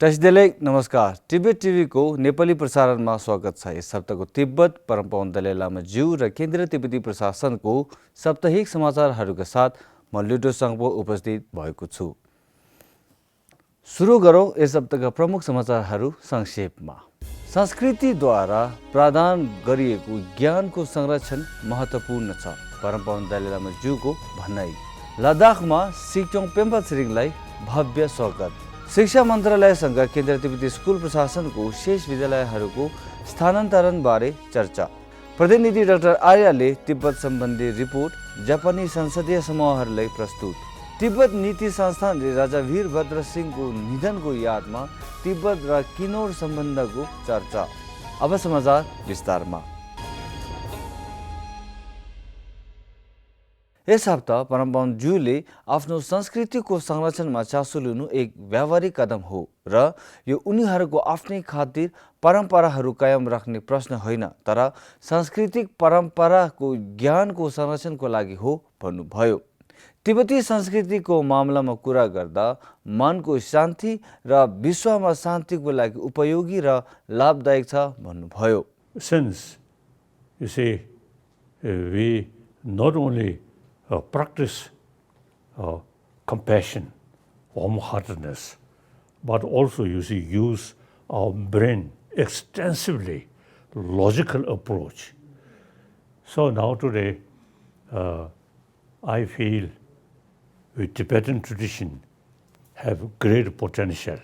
त्यसैले नमस्कार तिब्बत टिभी को नेपाली प्रसारणमा स्वागत छ। यस हप्ताको तिब्बत परम पावन दलाई लामा ज्यू र केन्द्रीय तिब्बती प्रशासनको साप्ताहिक समाचारहरूका साथ म लिडो सङ्गपो उपस्थित भएको छु। सुरु गरौँ यस हप्ताका प्रमुख समाचारहरू संक्षेपमा। संस्कृतिद्वारा प्रदान गरिएको ज्ञानको संरक्षण महत्त्वपूर्ण छ, परम पावन दलाई लामा ज्यूको भनाइ। लद्दाखमा सिक्योङ पेम्पा छिरिङलाई भव्य स्वागत। शिक्षा मन्त्रालयसँग केन्द्रीय तिब्बती स्कुल प्रशासनको शेष विद्यालयहरूको स्थानान्तरण बारे चर्चा। प्रतिनिधि डाक्टर आर्यले तिब्बत सम्बन्धी रिपोर्ट जापानी संसदीय समूहहरूलाई प्रस्तुत। तिब्बत नीति संस्थानले राजा वीरभद्र सिंहको निधनको यादमा तिब्बत र किनौर सम्बन्धको चर्चा। अब समाचार विस्तारमा। यस हप्ता परम पावन ज्यूले आफ्नो संस्कृतिको संरक्षणमा चासो लिनु एक व्यावहारिक कदम हो र यो उनीहरूको आफ्नै खातिर परम्पराहरू कायम राख्ने प्रश्न होइन, तर सांस्कृतिक परम्पराको ज्ञानको संरक्षणको लागि हो भन्नुभयो। तिब्बती संस्कृतिको मामलामा कुरा गर्दा मनको शान्ति र विश्वमा शान्तिको लागि उपयोगी र लाभदायक छ भन्नुभयो। Since you see, we not only practice compassion, warm-heartedness, but also use our brain extensively, logical approach. So now today, I feel the Tibetan tradition have great potential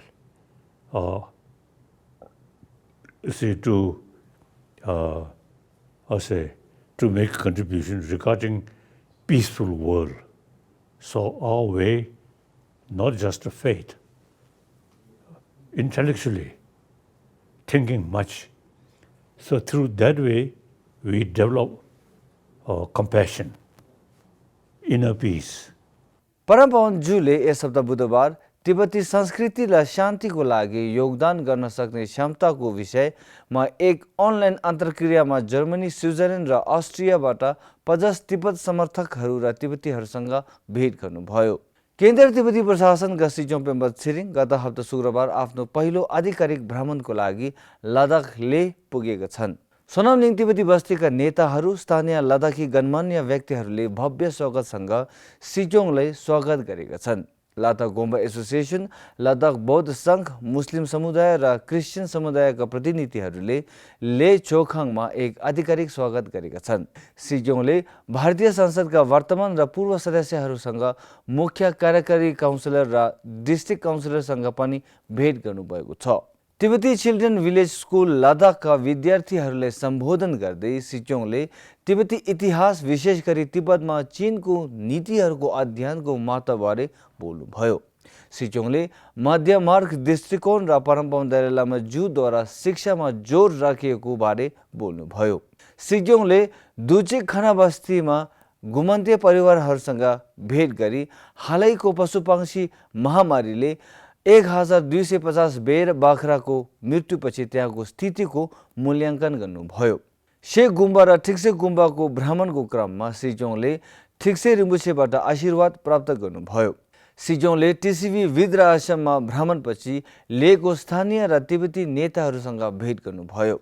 to make contribution regarding peaceful world. So our way, not just a faith, intellectually thinking much. So through that way, we develop compassion, inner peace. परम पावन ज्यूले यस हप्ता बुधबार तिब्बती संस्कृतिलाई शान्तिको लागि योगदान गर्न सक्ने क्षमताको विषयमा एक अनलाइन अन्तर्क्रियामा जर्मनी, स्विजरल्यान्ड र अस्ट्रियाबाट 50 तिब्बत समर्थकहरू र तिब्बतीहरूसँग भेट गर्नुभयो। केन्द्रीय तिब्बती प्रशासनका सिक्योङ पेम्पा छिरिङ गत हप्ता शुक्रबार आफ्नो पहिलो आधिकारिक भ्रमणको लागि लद्दाख लेह पुगेका छन्। सोनाम तिब्बती बस्तीका नेताहरू, स्थानीय लद्दाखी गणमान्य व्यक्तिहरूले भव्य स्वागतसँग सिक्योङलाई स्वागत गरेका छन्। लद्दाख गोम्बा एसोसिएसन, लद्दाख बौद्ध सङ्घ, मुस्लिम समुदाय र क्रिस्चियन समुदायका प्रतिनिधिहरूले ले चोखाङमा एक आधिकारिक स्वागत गरेका छन्। सिक्योङले भारतीय संसदका वर्तमान र पूर्व सदस्यहरूसँग, मुख्य कार्यकारी काउन्सिलर र डिस्ट्रिक्ट काउन्सिलरसँग पनि भेट गर्नुभएको छ। तिब्बती चिल्ड्रेन विलेज स्कुल लद्दाखका विद्यार्थीहरूलाई सम्बोधन गर्दै सिक्योङले तिब्बती इतिहास, विशेष गरी तिब्बतमा चीनको नीतिहरूको अध्ययनको महत्त्वबारे बोल्नुभयो। सिक्योङले मध्यमार्ग दृष्टिकोण र परम पावन दलाई लामा ज्यूद्वारा शिक्षामा जोड राखिएको बारे बोल्नुभयो। सिक्योङले दुचिक खाना बस्तीमा घुमन्ते परिवारहरूसँग भेट गरी हालैको पशुपक्षी महामारीले 1250 बेर बाख्राको मृत्युपछि त्यहाँको स्थितिको मूल्याङ्कन गर्नुभयो। शेख गुम्बा र ठिक्से गुम्बाको भ्रमणको क्रममा सिक्योङले ठिक्से रिम्बुछेबाट आशीर्वाद प्राप्त गर्नुभयो। सिक्योङले टिसिबी विद्र आश्रममा भ्रमणपछि लेहको स्थानीय र तिब्बती नेताहरूसँग भेट गर्नुभयो।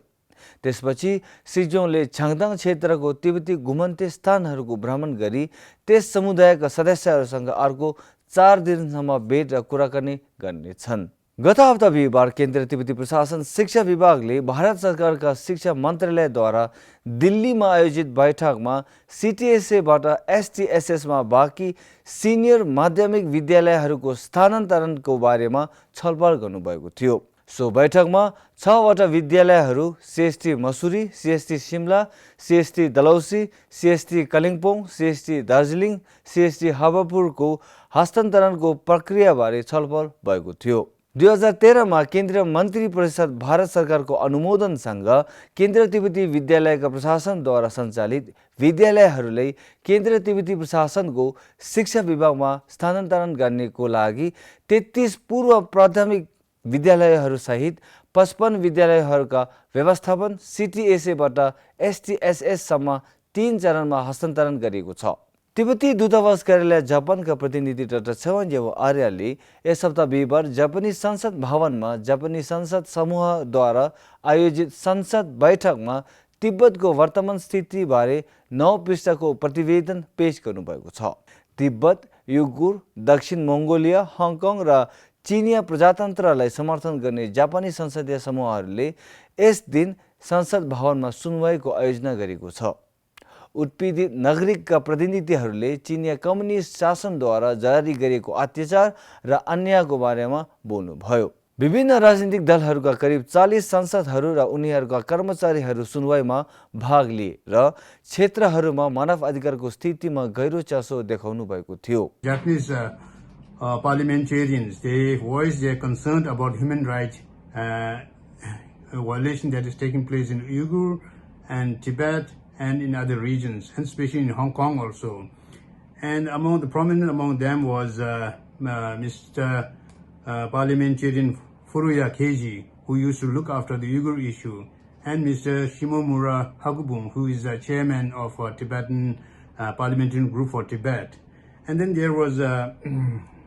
त्यसपछि सिक्योङले छाङदाङ क्षेत्रको तिब्बती घुमन्ते स्थानहरूको भ्रमण गरी त्यस समुदायका सदस्यहरूसँग अर्को 4 दिनसम्म भेट र कुराकानी गर्नेछन्। गत हप्ता बिहिबार केन्द्रीय तिब्बती प्रशासन शिक्षा विभागले भारत सरकारका शिक्षा मन्त्रालयद्वारा दिल्लीमा आयोजित बैठकमा सिटिएसएबाट एसटिएसएसमा बाँकी सिनियर माध्यमिक विद्यालयहरूको स्थानान्तरणको बारेमा छलफल गर्नुभएको थियो। सो बैठकमा 6 वटा विद्यालयहरू CST Mussoorie, CST Shimla, CST Dalhousie, CST Kalimpong, CST Darjeeling, CST हावापुरको हस्तान्तरणको प्रक्रियाबारे छलफल भएको थियो। 2013 मा केन्द्रीय मन्त्री परिषद भारत सरकारको अनुमोदनसँग केन्द्रीय तिब्बती विद्यालयका प्रशासनद्वारा सञ्चालित विद्यालयहरूलाई केन्द्रीय तिब्बती प्रशासनको शिक्षा विभागमा स्थानान्तरण गर्नेको लागि 33 पूर्व प्राथमिक विद्यालयहरूसहित 55 विद्यालयहरूका व्यवस्थापन सिटिएसएबाट एसटिएसएससम्म 3 चरणमा हस्तान्तरण गरिएको छ। तिब्बती दूतावास कार्यालय जापानका प्रतिनिधि डाक्टर छेवान्जेव आर्यले यस हप्ता बिहिबार जापानी संसद भवनमा जापानी संसद समूहद्वारा आयोजित संसद बैठकमा तिब्बतको वर्तमान स्थितिबारे 9 पृष्ठको प्रतिवेदन पेश गर्नुभएको छ। तिब्बत, युगुर, दक्षिण मङ्गोलिया, हङकङ र चिनिया प्रजातन्त्रलाई समर्थन गर्ने जापानी संसदीय समूहहरूले यस दिन संसद भवनमा सुनवाईको आयोजना गरेको छ। उत्पीडित नागरिकका प्रतिनिधिहरूले चिनिया कम्युनिस्ट शासनद्वारा जारी गरिएको अत्याचार र अन्यायको बारेमा बोल्नुभयो। विभिन्न राजनीतिक दलहरूका करिब 40 सांसदहरू र उनीहरूका कर्मचारीहरू सुनवाईमा भाग लिए र क्षेत्रहरूमा मानव अधिकारको स्थितिमा गहिरो चासो देखाउनु भएको थियो। Japanese parliamentarians, they voiced their concern about human rights violation that is taking place in Uyghur and Tibet and in other regions, and especially in Hong Kong also. And among the prominent among them was Mr. Parliamentarian Furuya Keiji, who used to look after the Uyghur issue, and Mr. Shimomura Hagubun, who is the chairman of Tibetan Parliamentarian Group for Tibet. And then there was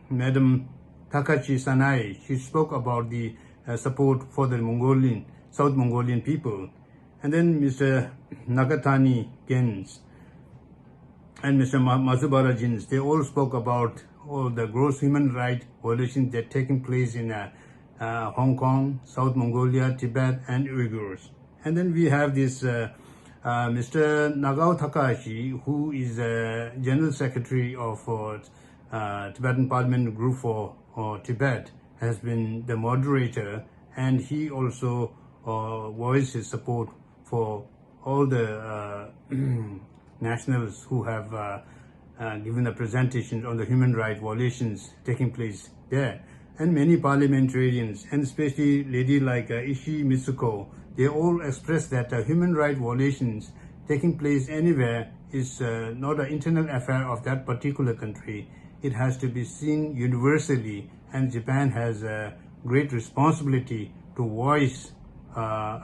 Madam Takachi Sanai. She spoke about the support for the South Mongolian people. And then Mr. Nakatani Gens and Mr. Mazubara Jins, they all spoke about all the gross human rights violations that are taking place in Hong Kong, South Mongolia, Tibet, and Uyghurs. And then we have this Mr. Nagao Takahashi, who is General Secretary of Tibetan Parliament Group for Tibet, has been the moderator, and he also voiced his support for all the nationals who have given a presentation on the human rights violations taking place there. And many parliamentarians, and especially lady like Ishii Mitsuko, they all expressed that human rights violations taking place anywhere is not an internal affair of that particular country. It has to be seen universally, and Japan has a great responsibility to voice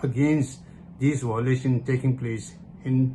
against these violations taking place in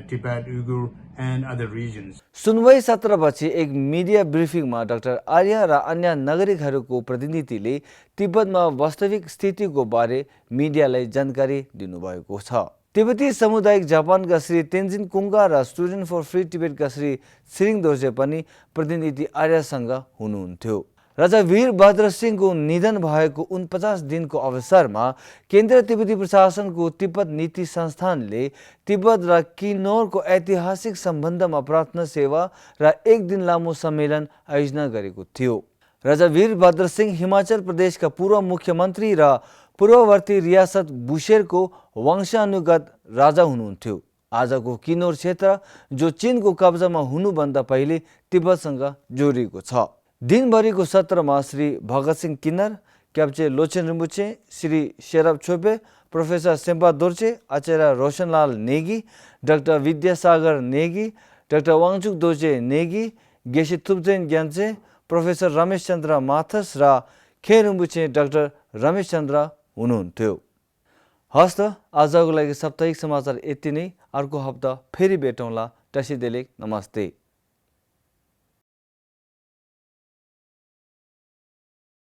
Tibet, Uyghur, and other regions. सुनवाई सत्रपछि एक media ब्रिफिङमा doctor आर्य र अन्य नागरिकहरूको प्रतिनिधिले तिब्बतमा वास्तविक स्थितिको बारे मिडियालाई जानकारी दिनुभएको छ। तिब्बती सामुदायिक जापानका श्री तेन्जिन कुङ्गा र स्टुडेन्ट फर फ्री टिबेटका श्री छिरिङ दोर्जे पनि प्रतिनिधि आर्यसँग हुनुहुन्थ्यो। राजा वीरभद्र सिंहको निधन भएको 49 दिनको अवसरमा केन्द्रीय तिब्बती प्रशासनको तिब्बत नीति संस्थानले तिब्बत र किन्नौरको ऐतिहासिक सम्बन्धमा प्रार्थना सेवा र एक दिन लामो सम्मेलन आयोजना गरेको थियो। राजा वीरभद्र सिंह हिमाचल प्रदेशका पूर्व मुख्यमन्त्री र पूर्ववर्ती रियासत बुशेरको वंशानुगत राजा हुनुहुन्थ्यो। आजको किन्नौर क्षेत्र जो चीनको कब्जामा हुनुभन्दा पहिले तिब्बतसँग जोडिएको छ। दिनभरिको सत्रमा Shri Bhagat Singh Kinnar, Kyabje Lochen Rinpoche, Shri Sherab Chhope, professor Sempa Dorje, Acharya Roshanlal Negi, doctor Vidyasagar Negi, doctor Wangchuk Dorje Negi, Geshe Thupten ग्यान्चे, प्रोफेसर रमेश चन्द्र माथस र खे रिम्बुचे डाक्टर रमेश चन्द्र हुनुहुन्थ्यो। हस् त आजको लागि साप्ताहिक समाचार यति नै। अर्को हप्ता फेरि भेटौँला। टसिदेलेक नमस्ते।